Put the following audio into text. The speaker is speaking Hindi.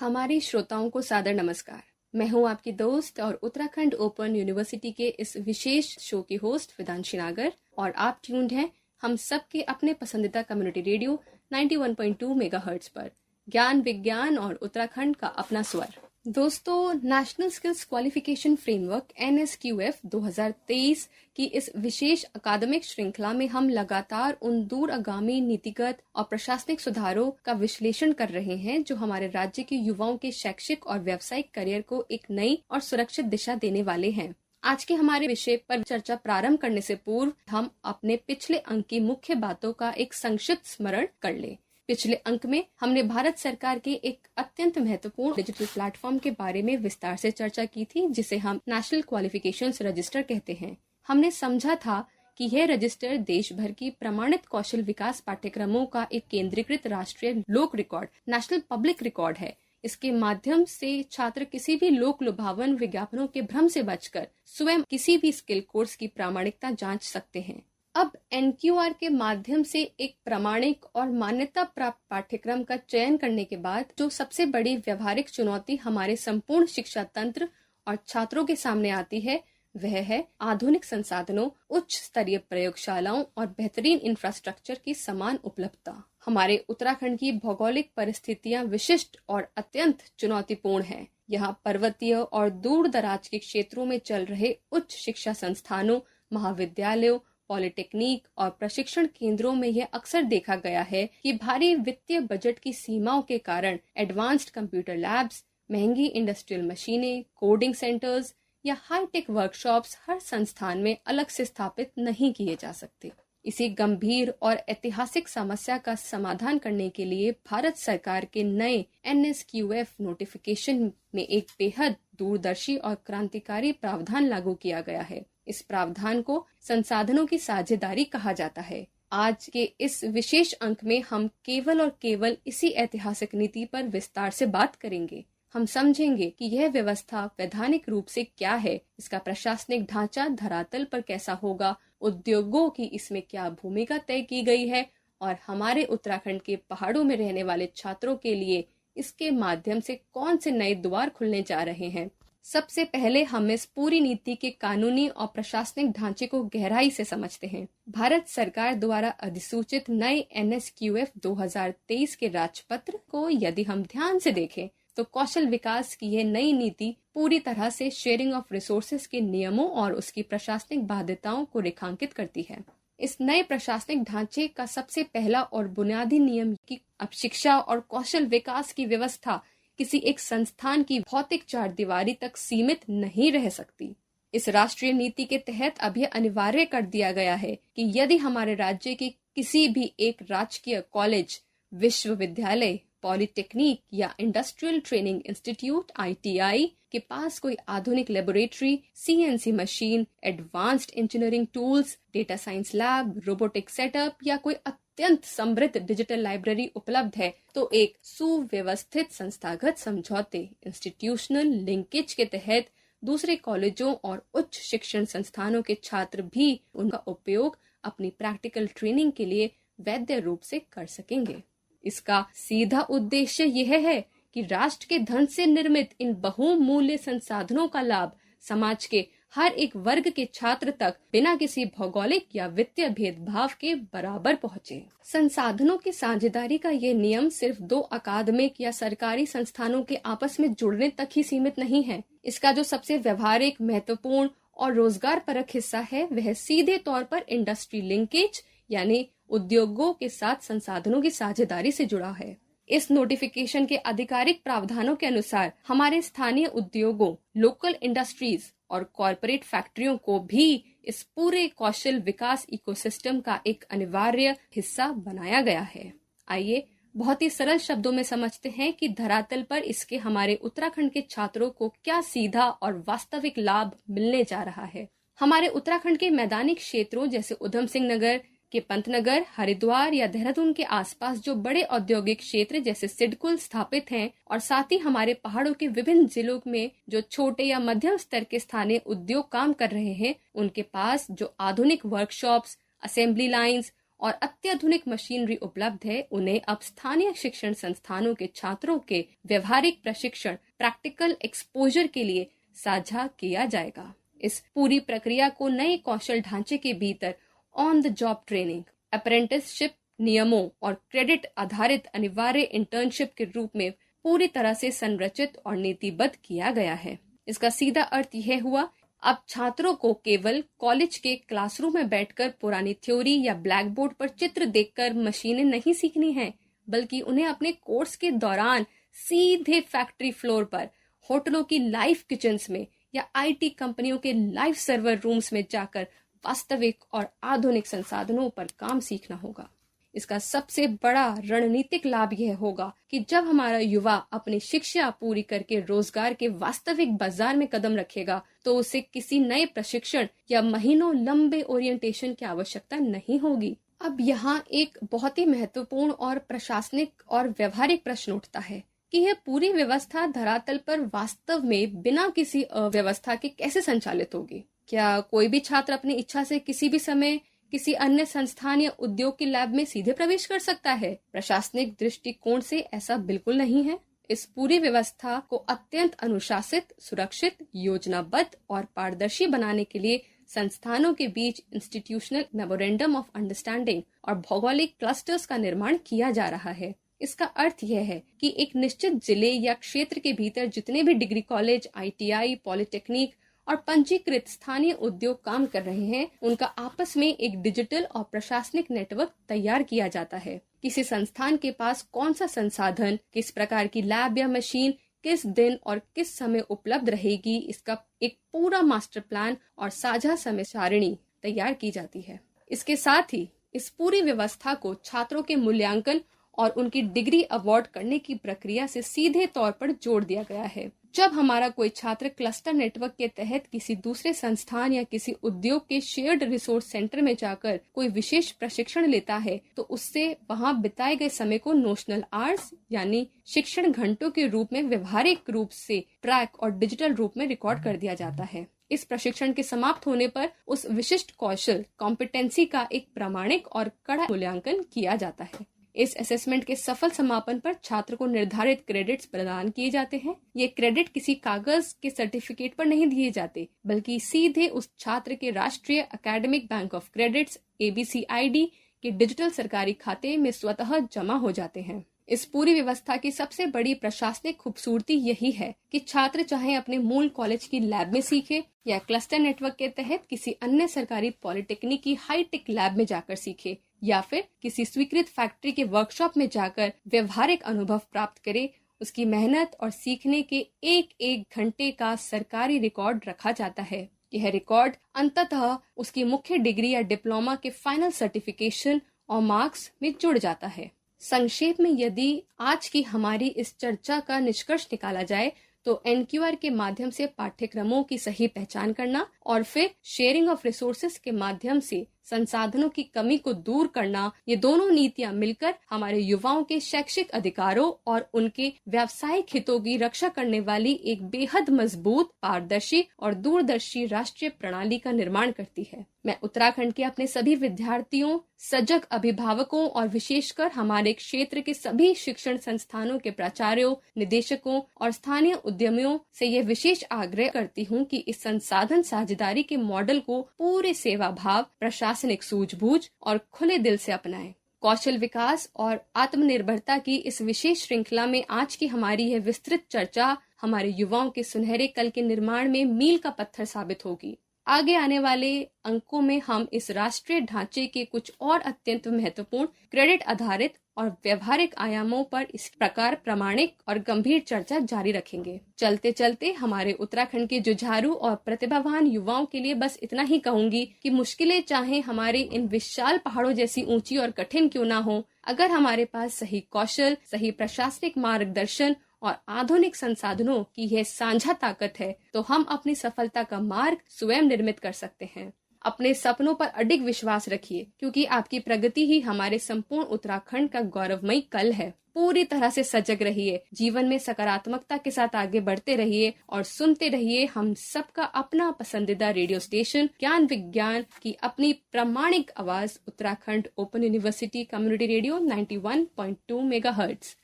हमारे श्रोताओं को सादर नमस्कार। मैं हूं आपकी दोस्त और उत्तराखंड ओपन यूनिवर्सिटी के इस विशेष शो की होस्ट वेदांशी नागर और आप ट्यून्ड हैं हम सबके अपने पसंदीदा कम्युनिटी रेडियो 91.2 मेगाहर्ट्ज पर। ज्ञान विज्ञान और उत्तराखंड का अपना स्वर। दोस्तों, national skills qualification framework NSQF 2023 की इस विशेष अकादमिक श्रृंखला में हम लगातार उन दूरगामी नीतिगत और प्रशासनिक सुधारों का विश्लेषण कर रहे हैं जो हमारे राज्य के युवाओं के शैक्षिक और व्यावसायिक करियर को एक नई और सुरक्षित दिशा देने वाले हैं। आज के हमारे विषय पर चर्चा प्रारंभ करने से पूर्व हम अपने पिछले अंक की मुख्य बातों का एक संक्षिप्त स्मरण कर लें। पिछले अंक में हमने भारत सरकार के एक अत्यंत महत्वपूर्ण डिजिटल प्लेटफॉर्म के बारे में विस्तार से चर्चा की थी, जिसे हम नेशनल क्वालिफिकेशंस रजिस्टर कहते हैं। हमने समझा था कि यह रजिस्टर देश भर की प्रमाणित कौशल विकास पाठ्यक्रमों का एक केंद्रीकृत राष्ट्रीय लोक रिकॉर्ड, नेशनल पब्लिक रिकॉर्ड है। इसके माध्यम से छात्र किसी भी लोक लुभावन विज्ञापनों के भ्रम से बचकर स्वयं किसी भी स्किल कोर्स की प्रामाणिकता जांच सकते हैं। अब NQR के माध्यम से एक प्रामाणिक और मान्यता प्राप्त पाठ्यक्रम का चयन करने के बाद जो सबसे बड़ी व्यवहारिक चुनौती हमारे संपूर्ण शिक्षा तंत्र और छात्रों के सामने आती है वह है आधुनिक संसाधनों, उच्च स्तरीय प्रयोगशालाओं और बेहतरीन इंफ्रास्ट्रक्चर की समान उपलब्धता। हमारे उत्तराखंड की भौगोलिक परिस्थितियां विशिष्ट और अत्यंत चुनौतीपूर्ण है। यहाँ पर्वतीय और दूर दराज के क्षेत्रों में चल रहे उच्च शिक्षा संस्थानों, महाविद्यालयों, पॉलिटेक्निक और प्रशिक्षण केंद्रों में यह अक्सर देखा गया है कि भारी वित्तीय बजट की सीमाओं के कारण एडवांस्ड कंप्यूटर लैब्स, महंगी इंडस्ट्रियल मशीनें, कोडिंग सेंटर्स या हाईटेक वर्कशॉप्स हर संस्थान में अलग से स्थापित नहीं किए जा सकते। इसी गंभीर और ऐतिहासिक समस्या का समाधान करने के लिए भारत सरकार के नए NSQF नोटिफिकेशन में एक बेहद दूरदर्शी और क्रांतिकारी प्रावधान लागू किया गया है। इस प्रावधान को संसाधनों की साझेदारी कहा जाता है। आज के इस विशेष अंक में हम केवल और केवल इसी ऐतिहासिक नीति पर विस्तार से बात करेंगे। हम समझेंगे कि यह व्यवस्था वैधानिक रूप से क्या है, इसका प्रशासनिक ढांचा धरातल पर कैसा होगा, उद्योगों की इसमें क्या भूमिका तय की गई है और हमारे उत्तराखंड के पहाड़ों में रहने वाले छात्रों के लिए इसके माध्यम से कौन से नए द्वार खुलने जा रहे हैं। सबसे पहले हम इस पूरी नीति के कानूनी और प्रशासनिक ढांचे को गहराई से समझते हैं। भारत सरकार द्वारा अधिसूचित नए NSQF 2023 के राजपत्र को यदि हम ध्यान से देखें तो कौशल विकास की यह नई नीति पूरी तरह से शेयरिंग ऑफ रिसोर्सेज के नियमों और उसकी प्रशासनिक बाध्यताओं को रेखांकित करती है। इस नए प्रशासनिक ढांचे का सबसे पहला और बुनियादी नियम कि अब शिक्षा और कौशल विकास की व्यवस्था किसी एक संस्थान की भौतिक चारदीवारी तक सीमित नहीं रह सकती। इस राष्ट्रीय नीति के तहत अब यह अनिवार्य कर दिया गया है कि यदि हमारे राज्य के किसी भी एक राजकीय कॉलेज, विश्वविद्यालय, पॉलिटेक्निक या इंडस्ट्रियल ट्रेनिंग इंस्टीट्यूट ITI के पास कोई आधुनिक laboratory, CNC machine, advanced engineering tools, data science lab, robotic setup या कोई अत्यंत समृद्ध डिजिटल लाइब्रेरी उपलब्ध है तो एक सुव्यवस्थित संस्थागत समझौते, इंस्टीट्यूशनल लिंकेज के तहत दूसरे कॉलेजों और उच्च शिक्षण संस्थानों के छात्र भी उनका उपयोग अपनी प्रैक्टिकल ट्रेनिंग के लिए वैध रूप से कर सकेंगे। इसका सीधा उद्देश्य यह है कि राष्ट्र के धन से निर्मित इन बहुमूल्य संसाधनों का लाभ समाज के हर एक वर्ग के छात्र तक बिना किसी भौगोलिक या वित्तीय भेदभाव के बराबर पहुँचे। संसाधनों की साझेदारी का ये नियम सिर्फ 2 अकादमिक या सरकारी संस्थानों के आपस में जुड़ने तक ही सीमित नहीं है। इसका जो सबसे व्यवहारिक, महत्वपूर्ण और रोजगार परक हिस्सा है वह सीधे तौर पर इंडस्ट्री लिंकेज यानी उद्योगों के साथ संसाधनों की साझेदारी से जुड़ा है। इस नोटिफिकेशन के आधिकारिक प्रावधानों के अनुसार हमारे स्थानीय उद्योगों, लोकल इंडस्ट्रीज और कॉरपोरेट फैक्ट्रियों को भी इस पूरे कौशल विकास इकोसिस्टम का एक अनिवार्य हिस्सा बनाया गया है। आइए बहुत ही सरल शब्दों में समझते हैं कि धरातल पर इसके हमारे उत्तराखंड के छात्रों को क्या सीधा और वास्तविक लाभ मिलने जा रहा है। हमारे उत्तराखंड के मैदानी क्षेत्रों जैसे उधम सिंह नगर के पंतनगर, हरिद्वार या देहरादून के आसपास जो बड़े औद्योगिक क्षेत्र जैसे सिडकुल स्थापित हैं और साथ ही हमारे पहाड़ों के विभिन्न जिलों में जो छोटे या मध्यम स्तर के स्थानीय उद्योग काम कर रहे हैं, उनके पास जो आधुनिक वर्कशॉप्स, असेंबली लाइंस और अत्याधुनिक मशीनरी उपलब्ध है, उन्हें अब स्थानीय शिक्षण संस्थानों के छात्रों के व्यवहारिक प्रशिक्षण प्रैक्टिकल एक्सपोजर के लिए साझा किया जाएगा। इस पूरी प्रक्रिया को नए कौशल ढांचे के भीतर on the job training, apprenticeship नियमों और क्रेडिट आधारित अनिवार्य इंटर्नशिप के रूप में पूरी तरह से संरचित और नीतिबद्ध किया गया है। इसका सीधा अर्थ यह हुआ, अब छात्रों को केवल कॉलेज के क्लासरूम में बैठकर पुरानी थ्योरी या ब्लैक बोर्ड पर चित्र देखकर मशीनें नहीं सीखनी हैं, बल्कि उन्हें अपने कोर्स के दौरान सीधे फैक्ट्री फ्लोर पर, होटलों की लाइव किचन्स में या आईटी कंपनियों के लाइव सर्वर रूम्स में जाकर वास्तविक और आधुनिक संसाधनों पर काम सीखना होगा। इसका सबसे बड़ा रणनीतिक लाभ यह होगा कि जब हमारा युवा अपनी शिक्षा पूरी करके रोजगार के वास्तविक बाजार में कदम रखेगा, तो उसे किसी नए प्रशिक्षण या महीनों लंबे ओरिएंटेशन की आवश्यकता नहीं होगी। अब यहाँ एक बहुत ही महत्वपूर्ण और प्रशासनिक और व्यवहारिक प्रश्न उठता है कि यह पूरी व्यवस्था धरातल पर वास्तव में बिना किसी अव्यवस्था के कैसे संचालित होगी। क्या कोई भी छात्र अपनी इच्छा से किसी भी समय किसी अन्य संस्थान या उद्योग की लैब में सीधे प्रवेश कर सकता है? प्रशासनिक दृष्टिकोण से ऐसा बिल्कुल नहीं है। इस पूरी व्यवस्था को अत्यंत अनुशासित, सुरक्षित, योजनाबद्ध और पारदर्शी बनाने के लिए संस्थानों के बीच इंस्टीट्यूशनल मेमोरेंडम ऑफ अंडरस्टैंडिंग और भौगोलिक क्लस्टर्स का निर्माण किया जा रहा है। इसका अर्थ यह है कि एक निश्चित जिले या क्षेत्र के भीतर जितने भी डिग्री कॉलेज, ITI, पॉलिटेक्निक और पंजीकृत स्थानीय उद्योग काम कर रहे हैं, उनका आपस में एक डिजिटल और प्रशासनिक नेटवर्क तैयार किया जाता है। किसी संस्थान के पास कौन सा संसाधन, किस प्रकार की लैब या मशीन किस दिन और किस समय उपलब्ध रहेगी, इसका एक पूरा मास्टर प्लान और साझा समय सारिणी तैयार की जाती है। इसके साथ ही इस पूरी व्यवस्था को छात्रों के मूल्यांकन और उनकी डिग्री अवार्ड करने की प्रक्रिया से सीधे तौर पर जोड़ दिया गया है। जब हमारा कोई छात्र क्लस्टर नेटवर्क के तहत किसी दूसरे संस्थान या किसी उद्योग के शेयर्ड रिसोर्स सेंटर में जाकर कोई विशेष प्रशिक्षण लेता है, तो उससे वहां बिताए गए समय को नोशनल आवर्स यानी शिक्षण घंटों के रूप में व्यवहारिक रूप से ट्रैक और डिजिटल रूप में रिकॉर्ड कर दिया जाता है। इस प्रशिक्षण के समाप्त होने पर उस विशिष्ट कौशल कॉम्पिटेंसी का एक प्रामाणिक और कड़ा मूल्यांकन किया जाता है। इस असेसमेंट के सफल समापन पर छात्र को निर्धारित क्रेडिट्स प्रदान किए जाते हैं। ये क्रेडिट किसी कागज के सर्टिफिकेट पर नहीं दिए जाते, बल्कि सीधे उस छात्र के राष्ट्रीय academic bank of credits ABCID के डिजिटल सरकारी खाते में स्वतः जमा हो जाते हैं। इस पूरी व्यवस्था की सबसे बड़ी प्रशासनिक खूबसूरती यही है कि छात्र चाहे अपने मूल कॉलेज की लैब में सीखे या क्लस्टर नेटवर्क के तहत किसी अन्य सरकारी पॉलिटेक्निक की हाईटेक लैब में जाकर सीखे या फिर किसी स्वीकृत फैक्ट्री के वर्कशॉप में जाकर व्यवहारिक अनुभव प्राप्त करे, उसकी मेहनत और सीखने के एक एक घंटे का सरकारी रिकॉर्ड रखा जाता है। यह रिकॉर्ड अंततः उसकी मुख्य डिग्री या डिप्लोमा के फाइनल सर्टिफिकेशन और मार्क्स में जुड़ जाता है। संक्षेप में यदि आज की हमारी इस चर्चा का निष्कर्ष निकाला जाए तो NQR के माध्यम से पाठ्यक्रमों की सही पहचान करना और फिर शेयरिंग ऑफ रिसोर्सेज के माध्यम से संसाधनों की कमी को दूर करना, ये दोनों नीतियां मिलकर हमारे युवाओं के शैक्षिक अधिकारों और उनके व्यावसायिक हितों की रक्षा करने वाली एक बेहद मजबूत, पारदर्शी और दूरदर्शी राष्ट्रीय प्रणाली का निर्माण करती है। मैं उत्तराखंड के अपने सभी विद्यार्थियों, सजग अभिभावकों और विशेषकर हमारे क्षेत्र के सभी शिक्षण संस्थानों के प्राचार्यों, निदेशकों और स्थानीय उद्यमियों से यह विशेष आग्रह करती हूँ कि इस संसाधन साझेदारी के मॉडल को पूरे सेवा भाव, प्रशासनिक सूझबूझ और खुले दिल से अपनाएं। कौशल विकास और आत्मनिर्भरता की इस विशेष श्रृंखला में आज की हमारी यह विस्तृत चर्चा हमारे युवाओं के सुनहरे कल के निर्माण में मील का पत्थर साबित होगी। आगे आने वाले अंकों में हम इस राष्ट्रीय ढांचे के कुछ और अत्यंत महत्वपूर्ण क्रेडिट आधारित और व्यवहारिक आयामों पर इस प्रकार प्रामाणिक और गंभीर चर्चा जारी रखेंगे। चलते चलते हमारे उत्तराखंड के जुझारू और प्रतिभावान युवाओं के लिए बस इतना ही कहूंगी कि मुश्किलें चाहे हमारे इन विशाल पहाड़ों जैसी ऊंची और कठिन क्यों ना हो, अगर हमारे पास सही कौशल, सही प्रशासनिक मार्गदर्शन और आधुनिक संसाधनों की यह साझा ताकत है, तो हम अपनी सफलता का मार्ग स्वयं निर्मित कर सकते हैं। अपने सपनों पर अडिग विश्वास रखिए, क्योंकि आपकी प्रगति ही हमारे संपूर्ण उत्तराखंड का गौरवमयी कल है। पूरी तरह से सजग रहिए, जीवन में सकारात्मकता के साथ आगे बढ़ते रहिए और सुनते रहिए हम सबका अपना पसंदीदा रेडियो स्टेशन ज्ञान विज्ञान की अपनी प्रामाणिक आवाज Uttarakhand open university community radio 91.2 megahertz.